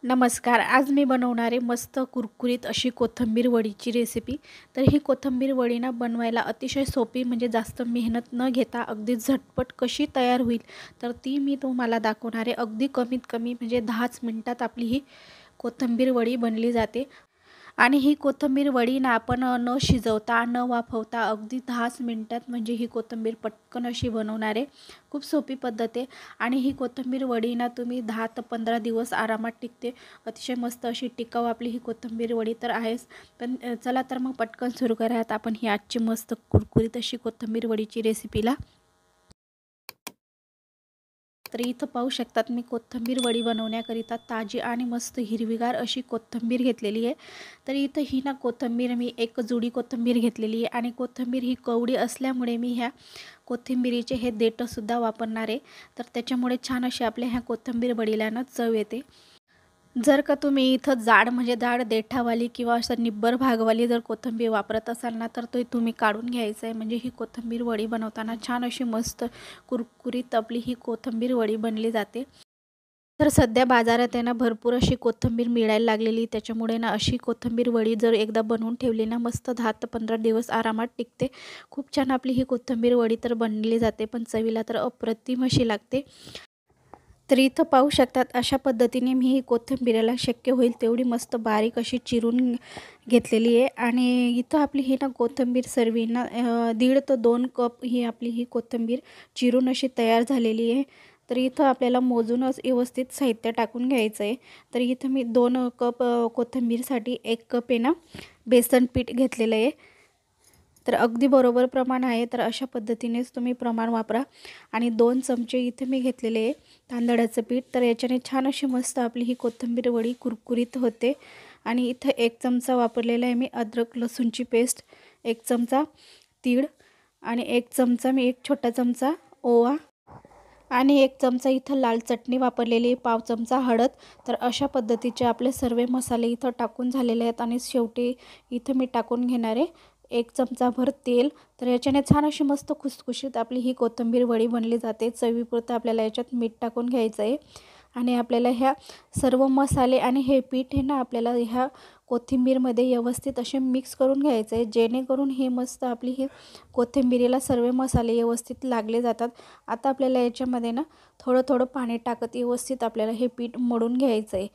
नमस्कार. आज मी बनवणार आहे मस्त कुरकुरीत अशी कोथिंबीर वडीची रेसिपी. तर ही कोथिंबीर वडी ना बनवायला अतिशय सोपी, म्हणजे जास्त मेहनत न घेता अगदी झटपट कशी तयार होईल, तर ती मी तुम्हाला दाखवणार आहे. अगदी कमीत कमी म्हणजे 10च मिनिटात आपली ही कोथिंबीर वडी बनली जाते. आणि ही कोथिंबीर वडी ना आपण न शिजवता न वाफवता अगदी 10च मिनिटात म्हणजे ही कोथिंबीर पटकन अशी बनवणार आहे. खूप सोपी पद्धत आहे. आणि ही कोथिंबीर वडी ना तुम्ही 10 ते 15 दिवस आरामात टिकते. अतिशय मस्त अशी टिकाऊ आपली ही कोथिंबीर वडी तर आहेच. पण चला तर मग पटकन सुरू करूयात आपण ही आजची मस्त कुरकुरीत अशी कोथिंबीर वडीची रेसिपीला. तर इथं पाहू शकतात मी कोथिंबीर वडी बनवण्याकरिता ताजी आणि मस्त हिरवीगार अशी कोथिंबीर घेतलेली आहे. तर इथं ही ना कोथिंबीर मी एक जुडी कोथिंबीर घेतलेली आहे. आणि कोथिंबीर ही कवडी असल्यामुळे मी ह्या कोथिंबीरीचे हे देठसुद्धा वापरणार आहे. तर त्याच्यामुळे छान अशी आपल्या ह्या कोथिंबीर वडीला ना चव येते. जर का तुम्ही इथं जाड म्हणजे जाड देठावाली किंवा असं निब्बर भागवाली जर कोथिंबीर वापरत असाल ना, तर तो तुम्ही काढून घ्यायचा आहे. म्हणजे ही कोथिंबीर वडी बनवताना छान अशी मस्त कुरकुरीत आपली ही कोथिंबीर वडी बनली जाते. तर सध्या बाजारात आहे ना भरपूर अशी कोथिंबीर मिळायला लागलेली. त्याच्यामुळे ना अशी कोथिंबीर वडी जर एकदा बनवून ठेवली ना, मस्त 10 ते 15 दिवस आरामात टिकते. खूप छान आपली ही कोथिंबीर वडी तर बनली जाते, पण चवीला तर अप्रतिम अशी लागते. तर इथं पाहू शकतात अशा पद्धतीने मी ही कोथिंबीरला शक्य होईल तेवढी मस्त बारीक अशी चिरून घेतलेली आहे. आणि इथं आपली ही ना कोथिंबीर सर्वीना 1.5 ते 2 कप ही आपली ही कोथिंबीर चिरून अशी तयार झालेली आहे. तर इथं आपल्याला मोजूनच व्यवस्थित साहित्य टाकून घ्यायचं आहे. तर इथं मी 2 कप कोथिंबीरसाठी 1 कप आहे ना बेसन पीठ घेतलेलं आहे. तर अगदी बरोबर प्रमाण आहे. तर अशा पद्धतीनेच तुम्ही प्रमाण वापरा. आणि 2 चमचे इथे मी घेतलेले आहे तांदळाचं पीठ. तर याच्याने छान अशी मस्त आपली ही कोथिंबीर वडी कुरकुरीत होते. आणि इथं 1 चमचा वापरलेला आहे मी अद्रक लसूणची पेस्ट, 1 चमचा तीळ, आणि 1 चमचा मी 1 छोटा चमचा ओवा, आणि 1 चमचा इथं लाल चटणी वापरलेली आहे, पाव चमचा हळद. तर अशा पद्धतीचे आपले सर्व मसाले इथं टाकून झालेले आहेत. आणि शेवटी इथं मी टाकून घेणार आहे 1 चमचाभर तेल. तर याच्याने छान अशी मस्त खुसखुशीत आपली ही कोथिंबीर वडी बनली जाते. चवीपुरतं आपल्याला याच्यात मीठ टाकून घ्यायचं आहे. आणि आपल्याला ह्या सर्व मसाले आणि हे पीठ हे ना आपल्याला ह्या कोथिंबीरमध्ये व्यवस्थित असे मिक्स करून घ्यायचं आहे, जेणेकरून हे मस्त आपली ही कोथिंबीरीला सर्व मसाले व्यवस्थित लागले जातात. आता आपल्याला याच्यामध्ये ना थोडं थोडं पाणी टाकत व्यवस्थित आपल्याला हे पीठ मळून घ्यायचं आहे.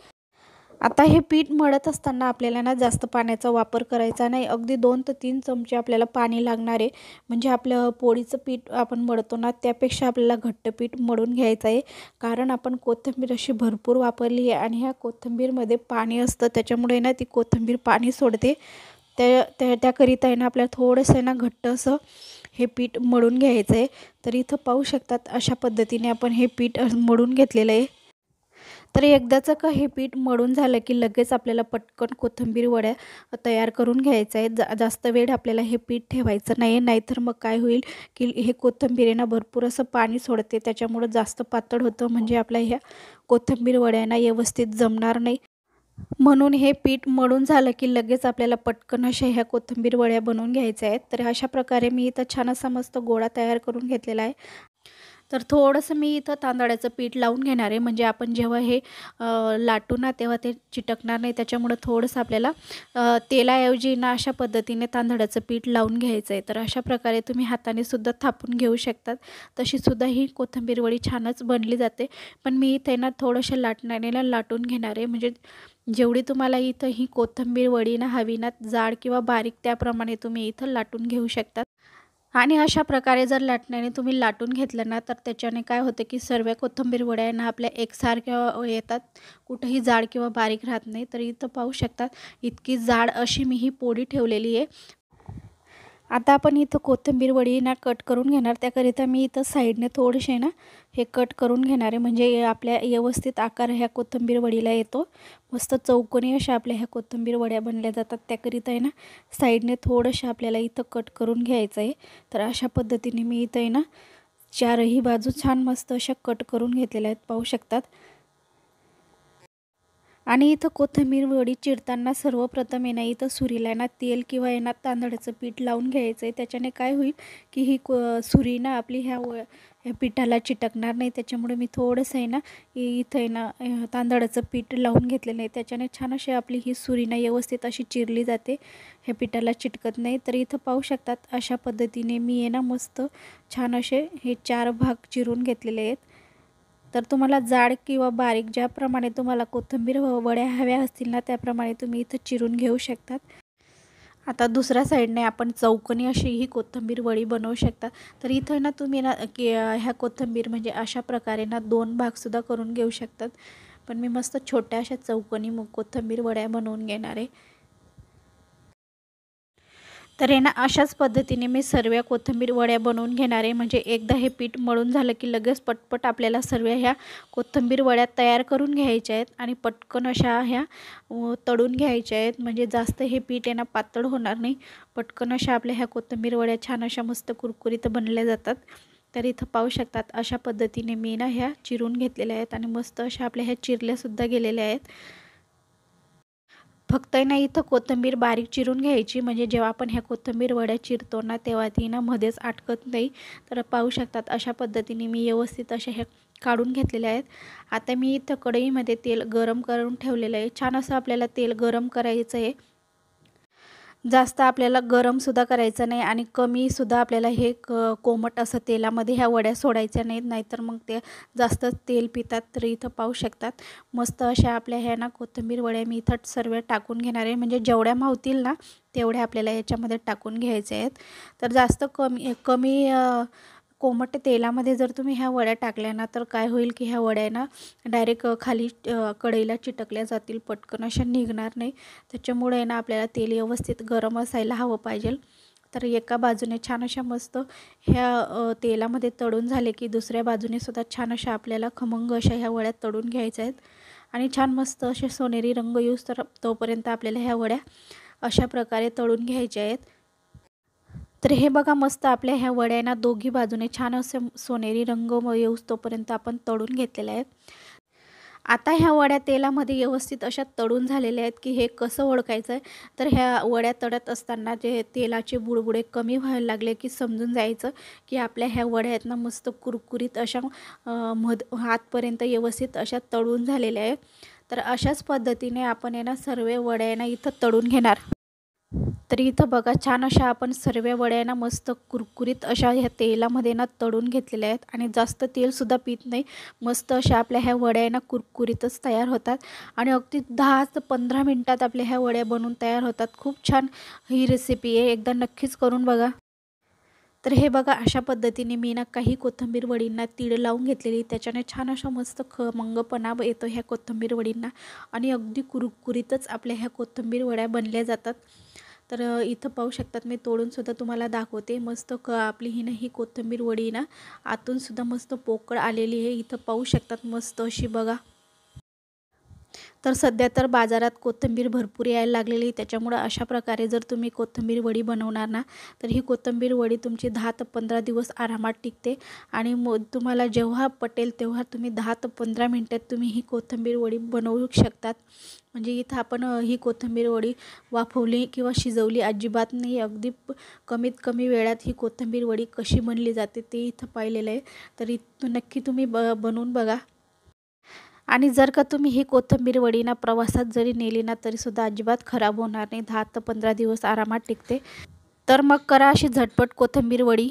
आता हे पीठ मळत असताना आपल्याला ना जास्त पाण्याचा वापर करायचा नाही. अगदी 2 ते 3 चमचे आपल्याला पाणी लागणार आहे. म्हणजे आपलं पोळीचं पीठ आपण मळतो ना त्यापेक्षा आपल्याला घट्ट पीठ मळून घ्यायचं आहे. कारण आपण कोथिंबीर अशी भरपूर वापरली आहे आणि ह्या कोथिंबीरमध्ये पाणी असतं, त्याच्यामुळे ना ती कोथिंबीर पाणी सोडते. त्याकरिता आहे ना आपल्याला थोडंसं आहे ना घट्ट असं हे पीठ मळून घ्यायचं आहे. तर इथं पाहू शकतात अशा पद्धतीने आपण हे पीठ मळून घेतलेलं आहे. तर एकदाचं का हे पीठ मळून झालं की लगेच आपल्याला पटकन कोथिंबीर वड्या तयार करून घ्यायचं आहे. जास्त वेळ आपल्याला हे पीठ ठेवायचं नाही, नाहीतर मग काय होईल की हे कोथिंबीरीनं भरपूर असं पाणी सोडते, त्याच्यामुळं जास्त पातळ होतं, म्हणजे आपल्या ह्या कोथिंबीर वड्यांना व्यवस्थित जमणार नाही. म्हणून हे पीठ मळून झालं की लगेच आपल्याला पटकन अशा ह्या कोथिंबीर वड्या बनवून घ्यायच्या आहेत. तर अशा प्रकारे मी इथं छान असा मस्त गोळा तयार करून घेतलेला आहे. तर थोडंसं मी इथं तांदळाचं पीठ लावून घेणार आहे, म्हणजे आपण जेव्हा हे लाटू ना तेव्हा ते चिटकणार नाही. त्याच्यामुळं थोडंसं आपल्याला तेलाऐवजी ना अशा पद्धतीने तांदळाचं पीठ लावून घ्यायचं आहे. तर अशा प्रकारे तुम्ही हाताने सुद्धा थापून घेऊ शकतात. तशीसुद्धा ही कोथिंबीर वडी छानच बनली जाते. पण मी इथे ना थोडंसं लाटण्याने लाटून घेणार आहे, म्हणजे जेवढी तुम्हाला इथं ही कोथिंबीर वडी ना हवी ना जाड किंवा बारीक त्याप्रमाणे तुम्ही इथं लाटून घेऊ शकतात. आणि अशा प्रकारे जर लाटण्याने तुम्ही लाटून घेतलं ना, तर त्याच्याने काय होतं की सर्व कोथिंबीर वड्या आहे ना आपल्या एकसारख्या येतात, कुठेही जाड किंवा बारीक राहत नाही. तर इथं पाहू शकतात इतकी जाड अशी मी ही पोळी ठेवलेली आहे. आता आपण इथं कोथिंबीर वडी ना कट करून घेणार. त्याकरिता मी इथं साईडने थोडेसे ना हे कट करून घेणार आहे, म्हणजे आपल्या व्यवस्थित आकार ह्या कोथिंबीर वडीला येतो. मस्त चौकोनी अशा आपल्या ह्या कोथिंबीर वड्या बनल्या जातात. त्याकरिता आहे ना साईडने थोडंसं आपल्याला इथं कट करून घ्यायचं आहे. तर अशा पद्धतीने मी इथं आहे ना चारही बाजू छान मस्त अशा कट करून घेतलेल्या आहेत, पाहू शकतात. आणि इथं कोथिंबीर वडी चिरताना सर्वप्रथम आहे ना इथं सुरीला आहे ना तेल किंवा आहे ना तांदळाचं पीठ लावून घ्यायचं आहे. त्याच्याने काय होईल की ही सुरी ना आपली ह्या या पिठाला चिटकणार नाही, त्याच्यामुळे मी थोडंसं आहे ना इथं आहे ना तांदळाचं पीठ लावून घेतलेलं आहे. त्याच्याने छान अशी आपली ही सुरी ना व्यवस्थित अशी चिरली जाते, हे पिठाला चिटकत नाही. तर इथं पाहू शकतात अशा पद्धतीने मी आहे ना मस्त छान असे हे 4 भाग चिरून घेतलेले आहेत. तर तुम्हाला जाड किंवा बारीक ज्याप्रमाणे तुम्हाला कोथिंबीर वड्या हव्या असतील ना त्याप्रमाणे तुम्ही इथं चिरून घेऊ शकतात. आता दुसऱ्या साईडने आपण चौकोनी अशी ही कोथिंबीर वडी बनवू शकता. तर इथं ना तुम्ही ना की ह्या कोथिंबीर म्हणजे अशा प्रकारे ना 2 भागसुद्धा करून घेऊ शकतात. पण मी मस्त छोट्या अशा चौकोनी कोथिंबीर वड्या बनवून घेणार आहे. तर आहे ना अशाच पद्धतीने मी सर्व कोथिंबीर वड्या बनवून घेणार आहे. म्हणजे एकदा हे पीठ मळून झालं की लगेच पटपट आपल्याला सर्व ह्या कोथिंबीर वड्या तयार करून घ्यायच्या आहेत आणि पटकन अशा ह्या तळून घ्यायच्या आहेत. म्हणजे जास्त हे पीठ आहे ना पातळ होणार नाही. पटकन अशा आपल्या ह्या कोथिंबीर वड्या छान अशा मस्त कुरकुरीत बनल्या जातात. तर इथं पाहू शकतात अशा पद्धतीने मी ना ह्या चिरून घेतलेल्या आहेत आणि मस्त अशा आपल्या ह्या चिरल्यासुद्धा गेलेल्या आहेत. फक्त ना इथं कोथिंबीर बारीक चिरून घ्यायची, म्हणजे जेव्हा आपण ह्या कोथिंबीर वड्या चिरतो ना तेव्हा ती ना मध्येच अटकत नाही. तर पाहू शकतात अशा पद्धतीने मी व्यवस्थित अशा ह्या काढून घेतलेल्या आहेत. आता मी इथं कढईमध्ये तेल गरम करून ठेवलेलं आहे. छान असं आपल्याला तेल गरम करायचं आहे. जास्त आपल्याला गरमसुद्धा करायचं नाही आणि कमीसुद्धा आपल्याला हे कोमट असं तेलामध्ये ह्या वड्या सोडायच्या नाहीत, नाहीतर मग ते जास्त तेल पितात. तर इथं पाहू शकतात मस्त अशा आपल्या ह्या ना कोथिंबीर वड्या मी इथं सर्व टाकून घेणार आहे. म्हणजे जेवढ्या मावतील ना तेवढ्या आपल्याला याच्यामध्ये टाकून घ्यायचे आहेत. तर जास्त कमी कमी कोमट तेलामध्ये जर तुम्ही ह्या वड्या टाकल्या ना तर काय होईल की ह्या वड्या ना डायरेक्ट खाली कढईला चिटकल्या जातील, पटकन अशा निघणार नाही. त्याच्यामुळे ना आपल्याला तेल व्यवस्थित गरम असायला हवं पाहिजे. तर एका बाजूने छान अशा मस्त ह्या तेलामध्ये तळून झाले की दुसऱ्या बाजूने सुद्धा छान अशा आपल्याला खमंग अशा ह्या वड्या तळून घ्यायच्या आहेत आणि छान मस्त असे सोनेरी रंग येऊस तर तोपर्यंत आपल्याला ह्या वड्या अशा प्रकारे तळून घ्यायच्या आहेत. तर हे बघा मस्त आपल्या ह्या वड्यांना दोघी बाजूने छान असे सोनेरी रंग येऊस तोपर्यंत आपण तळून घेतलेले आहेत. आता ह्या वड्या तेलामध्ये व्यवस्थित अशा तळून झालेल्या आहेत की हे कसं ओळखायचं आहे, तर ह्या वड्या तळत असताना जे तेलाचे बुडबुडे कमी व्हायला लागले की समजून जायचं की आपल्या ह्या वड्या आहेत ना मस्त कुरकुरीत अशा हातपर्यंत व्यवस्थित अशा तळून झालेल्या आहेत. तर अशाच पद्धतीने आपण आहे ना सर्व वड्या इथं तळून घेणार. तर इथं बघा छान अशा आपण सर्व वड्या ना मस्त कुरकुरीत अशा ह्या तेलामध्ये ना तळून घेतलेल्या आहेत आणि जास्त तेलसुद्धा पीत नाही. मस्त अशा आपल्या ह्या वड्या ना कुरकुरीतच तयार होतात आणि अगदी 10 ते 15 मिनटात आपल्या ह्या वड्या बनून तयार होतात. खूप छान ही रेसिपी आहे, एकदा नक्कीच करून बघा. तर हे बघा अशा पद्धतीने मी ना काही कोथिंबीर वडींना तीळ लावून घेतलेली, त्याच्याने छान अशा मस्त खमंगपणा येतो ह्या कोथिंबीर वडींना आणि अगदी कुरकुरीतच आपल्या ह्या कोथिंबीर वड्या बनल्या जातात. तर इथं पाहू शकतात मी तोडूनसुद्धा तुम्हाला दाखवते. मस्त आपली ही कोथिंबीर वडी ना आतूनसुद्धा मस्त पोकळ आलेली आहे. इथं पाहू शकतात मस्त अशी बघा. तर सध्या तर बाजारात कोथिंबीर भरपूर यायला लागलेली, त्याच्यामुळे अशा प्रकारे जर तुम्ही कोथिंबीर वडी बनवणार ना तर ही कोथिंबीर वडी तुमची 10 ते 15 दिवस आरामात टिकते आणि तुम्हाला जेव्हा पटेल तेव्हा तुम्ही 10 ते 15 मिनटात तुम्ही ही कोथिंबीर वडी बनवू शकतात. म्हणजे इथं आपण ही कोथिंबीर वडी वाफवली किंवा शिजवली अजिबात नाही, अगदी कमीत कमी वेळात ही कोथिंबीर वडी कशी बनली जाते ते इथं पाहिलेलं आहे. तर नक्की तुम्ही बनवून बघा. आणि जर का तुम्ही ही कोथिंबीर वडी ना प्रवासात जरी नेली ना तरीसुद्धा अजिबात खराब होणार नाही, 10 ते 15 दिवस आरामात टिकते. तर मग करा अशी झटपट कोथिंबीर वडी.